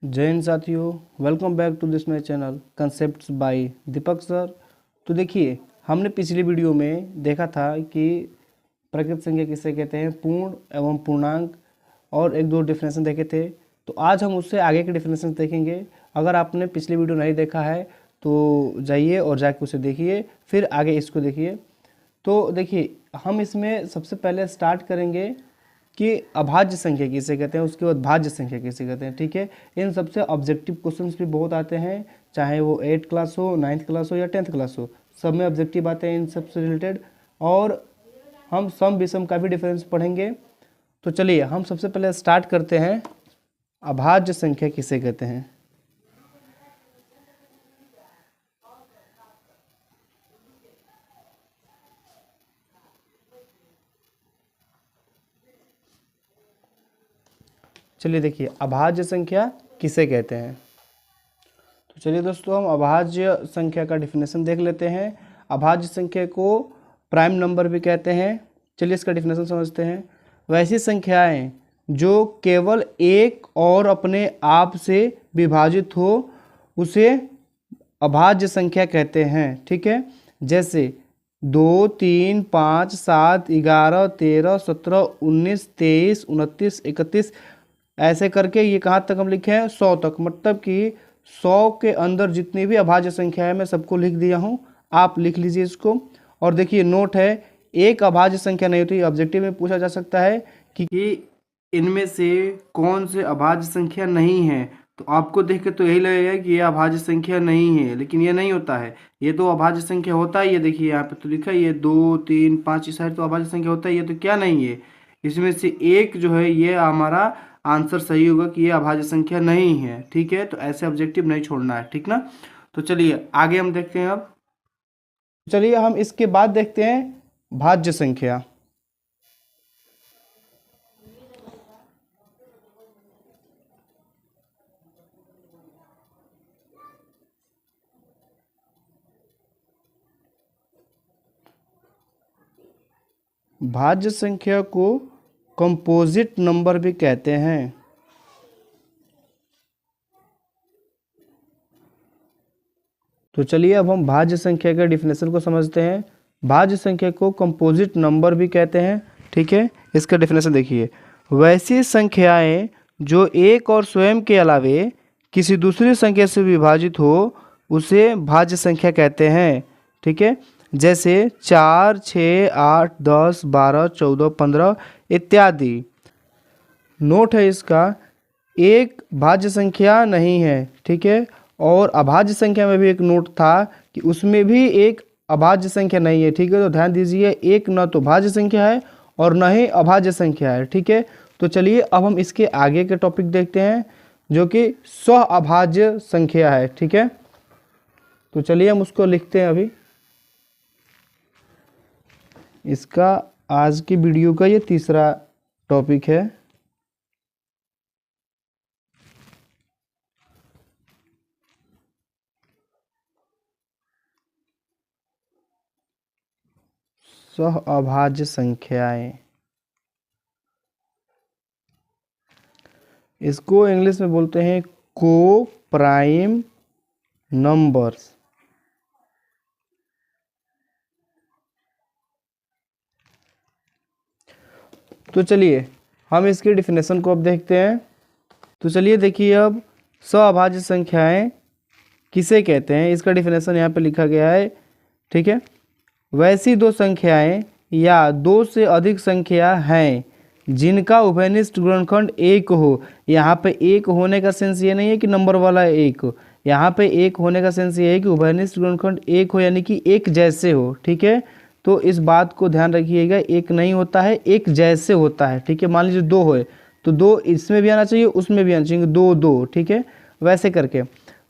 जय हिंद साथियों, welcome back to this my channel concepts by Deepak sir. तो देखिए, हमने पिछली वीडियो में देखा था कि प्रकृत संख्या किसे कहते हैं, पूर्ण एवं पूर्णांक, और एक दो डिफिनेशन देखे थे। तो आज हम उससे आगे के डिफिनेशन देखेंगे। अगर आपने पिछली वीडियो नहीं देखा है तो जाइए और जाके उसे देखिए, फिर आगे इसको देखिए। तो देखिए, हम इसमें सबसे पहले स्टार्ट करेंगे कि अभाज्य संख्या किसे कहते हैं, उसके बाद भाज्य संख्या किसे कहते हैं। ठीक है, इन सबसे ऑब्जेक्टिव क्वेश्चंस भी बहुत आते हैं, चाहे वो 8th क्लास हो, 9th क्लास हो या 10th क्लास हो, सब में ऑब्जेक्टिव आते हैं इन सबसे रिलेटेड। और हम सम विषम का भी डिफरेंस पढ़ेंगे। तो चलिए हम सबसे पहले स्टार्ट करते हैं, अभाज्य संख्या किसे कहते हैं। चलिए देखिए, अभाज्य संख्या किसे कहते हैं। तो चलिए दोस्तों, हम अभाज्य संख्या का डिफिनेशन देख लेते हैं। अभाज्य संख्या को प्राइम नंबर भी कहते हैं। चलिए इसका डिफिनेशन समझते हैं। वैसी संख्याएं जो केवल एक और अपने आप से विभाजित हो उसे अभाज्य संख्या कहते हैं। ठीक है, जैसे 2, 3, 5, 7, 11, 13, 17, 19, 23, 29, 31, ऐसे करके ये कहाँ तक हम लिखे हैं, 100 तक। मतलब कि 100 के अंदर जितनी भी अभाज्य संख्या है मैं सबको लिख दिया हूँ, आप लिख लीजिए इसको। और देखिए नोट है, एक अभाज्य संख्या नहीं होती। ऑब्जेक्टिव में पूछा जा सकता है कि इनमें से कौन से अभाज्य संख्या नहीं है। तो आपको देख के तो यही लगेगा कि ये अभाज्य संख्या नहीं है, लेकिन ये नहीं होता है। ये तो अभाज्य संख्या होता है। ये देखिए यहाँ पे तो लिखा है, ये 2, 3, 5 इस साइड तो अभाज्य संख्या होता है। ये तो क्या नहीं है, इसमें से एक जो है ये हमारा आंसर सही होगा कि ये अभाज्य संख्या नहीं है। ठीक है, तो ऐसे ऑब्जेक्टिव नहीं छोड़ना है, ठीक ना। तो चलिए आगे हम देखते हैं। अब चलिए हम इसके बाद देखते हैं भाज्य संख्या। भाज्य संख्या को कंपोजिट नंबर भी कहते हैं। तो चलिए अब हम भाज्य संख्या के डिफिनेशन को समझते हैं। भाज्य संख्या को कंपोजिट नंबर भी कहते हैं। ठीक है, इसका डिफिनेशन देखिए, वैसी संख्याएं जो एक और स्वयं के अलावे किसी दूसरी संख्या से विभाजित हो उसे भाज्य संख्या कहते हैं। ठीक है, जैसे 4, 6, 8, 10, 12, 14, 15 इत्यादि। नोट है इसका, एक भाज्य संख्या नहीं है। ठीक है, और अभाज्य संख्या में भी एक नोट था कि उसमें भी एक अभाज्य संख्या नहीं है। ठीक है, तो ध्यान दीजिए, एक न तो भाज्य संख्या है और न ही अभाज्य संख्या है। ठीक है, तो चलिए अब हम इसके आगे के टॉपिक देखते हैं जो कि स्व अभाज्य संख्या है। ठीक है, तो चलिए हम उसको लिखते हैं अभी। इसका आज की वीडियो का ये तीसरा टॉपिक है। सह अभाज्य संख्याएं, इसको इंग्लिश में बोलते हैं को प्राइम नंबर्स। तो चलिए हम इसकी डिफिनेशन को अब देखते हैं। तो चलिए देखिए, अब सअभाज्य संख्याएं किसे कहते हैं, इसका डिफिनेशन यहाँ पे लिखा गया है। ठीक है, वैसी दो संख्याएं या दो से अधिक संख्या हैं जिनका उभयनिष्ठ गुणनखंड एक हो। यहाँ पे एक होने का सेंस ये नहीं है कि नंबर वाला एक हो, यहाँ पे एक होने का सेंस ये है कि उभयनिष्ठ गुणनखंड एक हो, यानी कि एक जैसे हो। ठीक है, तो इस बात को ध्यान रखिएगा, एक नहीं होता है, एक जैसे होता है। ठीक है, मान लीजिए दो है तो दो इसमें भी आना चाहिए, उसमें भी आना चाहिए, दो दो। ठीक है, वैसे करके।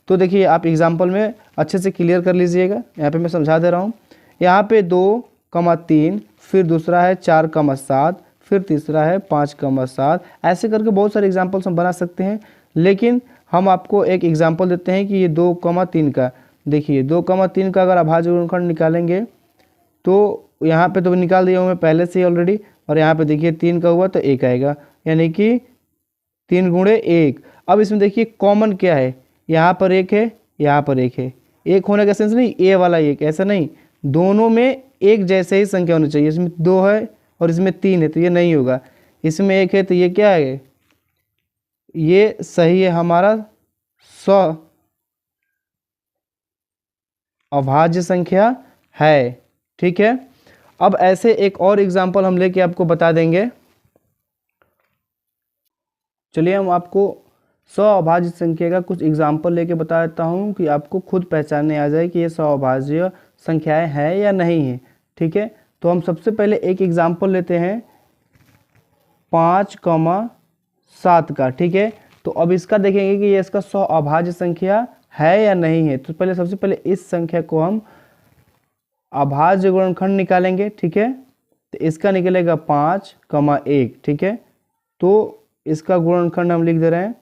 तो देखिए आप एग्जाम्पल में अच्छे से क्लियर कर लीजिएगा, यहाँ पे मैं समझा दे रहा हूँ। यहाँ पे 2,3, फिर दूसरा है 4,7, फिर तीसरा है 5,7, ऐसे करके बहुत सारे एग्जाम्पल्स हम बना सकते हैं। लेकिन हम आपको एक एग्जाम्पल देते हैं कि ये 2,3 का, देखिए 2,3 का अगर अभाज्य गुणनखंड निकालेंगे तो यहाँ पे तो निकाल दिया हूँ मैं पहले से ही ऑलरेडी, और यहाँ पे देखिए 3 का हुआ तो 1 आएगा, यानी कि 3 गुणे 1। अब इसमें देखिए कॉमन क्या है, यहाँ पर एक है, यहाँ पर एक है। एक होने का सेंस नहीं ए वाला एक, ऐसा नहीं, दोनों में एक जैसे ही संख्या होनी चाहिए। इसमें 2 है और इसमें 3 है तो ये नहीं होगा। इसमें एक है तो ये क्या है, ये सही है हमारा 100 अभाज्य संख्या है। ठीक है, अब ऐसे एक और एग्जाम्पल हम लेके आपको बता देंगे। चलिए हम आपको 100 अभाज्य संख्या का कुछ एग्जाम्पल लेके बता देता हूँ कि आपको खुद पहचानने आ जाए कि ये 100 अभाज्य संख्याएं हैं या नहीं है। ठीक है, तो हम सबसे पहले एक एग्जाम्पल लेते हैं 5,7 का। ठीक है, तो अब इसका देखेंगे कि ये इसका 100 अभाज्य संख्या है या नहीं है। तो पहले सबसे पहले इस संख्या को हम अभाज्य गुणनखंड निकालेंगे। ठीक है, तो इसका निकलेगा 5,1। ठीक है, तो इसका गुणनखंड हम लिख दे रहे हैं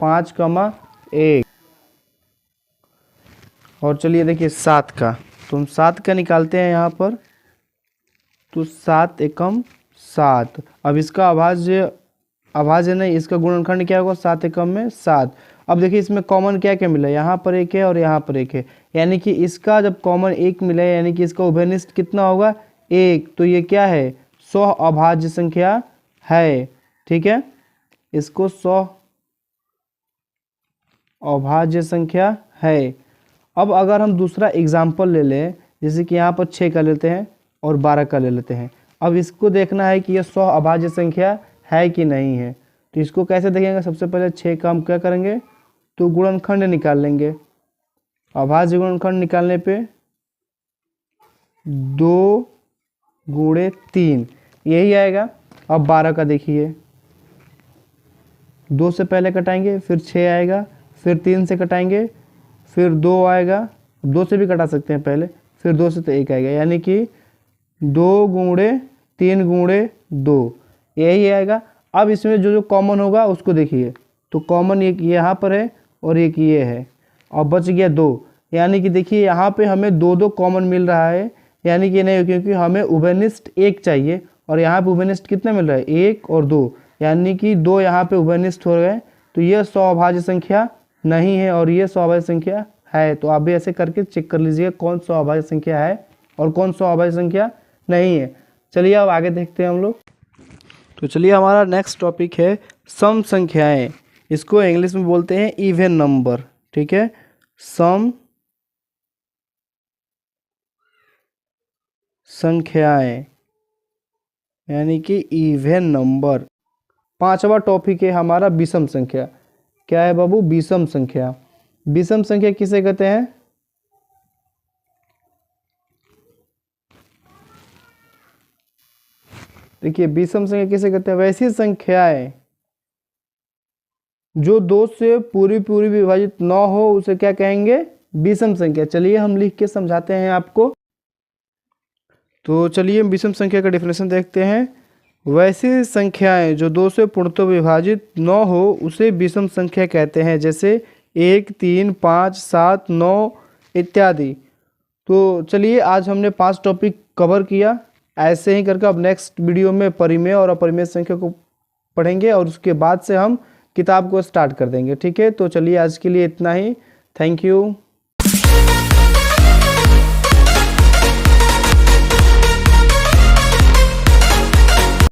5,1। और चलिए देखिए 7 का, तो हम 7 का निकालते हैं यहाँ पर, तो 7 एकम 7। अब इसका अभाज्य नहीं, इसका गुणनखंड क्या होगा, 7 एकम में 7। अब देखिए इसमें कॉमन क्या क्या मिला, यहाँ पर एक है और यहाँ पर एक है, यानी कि इसका जब कॉमन एक मिला है यानी कि इसका उभयनिष्ठ कितना होगा, 1। तो ये क्या है, 100 अभाज्य संख्या है। ठीक है, इसको 100 अभाज्य संख्या है। अब अगर हम दूसरा एग्जाम्पल ले लें, जैसे कि यहाँ पर 6 का लेते हैं और 12 का ले लेते हैं। अब इसको देखना है कि ये 100 अभाज्य संख्या है कि नहीं है। तो इसको कैसे देखेंगे, सबसे पहले 6 का हम क्या करेंगे, तो गुणनखंड निकाल लेंगे। अभाज्य गुणनखंड निकालने पे 2 गुणे 3 यही आएगा। अब 12 का देखिए, 2 से पहले कटाएंगे, फिर 6 आएगा, फिर 3 से कटाएंगे, फिर 2 आएगा, 2 से भी कटा सकते हैं पहले, फिर 2 से तो 1 आएगा, यानी कि 2 गुणे 3 गुणे 2 यही आएगा। अब इसमें जो जो कॉमन होगा उसको देखिए, तो कॉमन एक यहाँ पर है और एक ये है, और बच गया 2, यानी कि देखिए यहाँ पे हमें 2 कॉमन मिल रहा है, यानी कि नहीं, क्योंकि हमें उभयनिष्ठ 1 चाहिए और यहाँ पे उभयनिष्ठ कितना मिल रहा है, 1 और 2, यानी कि 2 यहाँ पे उभयनिष्ठ हो गए। तो ये 100 अभाज्य संख्या नहीं है और ये 100 अभाज्य संख्या है। तो आप भी ऐसे करके चेक कर लीजिए कौन 100 अभाज्य संख्या है और कौन 100 अभाज्य संख्या नहीं है। चलिए अब आगे देखते हैं हम लोग। तो चलिए हमारा नेक्स्ट टॉपिक है सम संख्याएं। इसको इंग्लिश में बोलते हैं इवन नंबर। ठीक है, सम संख्याएं यानी कि इवन नंबर। 5वां टॉपिक है हमारा विषम संख्या। क्या है बाबू, विषम संख्या। विषम संख्या किसे कहते हैं, देखिए विषम संख्या किसे कहते हैं, वैसी संख्याएं जो 2 से पूरी पूरी विभाजित न हो उसे क्या कहेंगे, विषम संख्या। चलिए हम लिख के समझाते हैं आपको। तो चलिए हम विषम संख्या का डेफिनेशन देखते हैं। वैसी संख्याएं जो 2 से पूर्णतः विभाजित न हो उसे विषम संख्या कहते हैं, जैसे 1, 3, 5, 7, 9 इत्यादि। तो चलिए आज हमने 5 टॉपिक कवर किया। ऐसे ही करके अब नेक्स्ट वीडियो में परिमेय और अपरिमेय संख्या को पढ़ेंगे और उसके बाद से हम किताब को स्टार्ट कर देंगे। ठीक है, तो चलिए आज के लिए इतना ही। Thank you.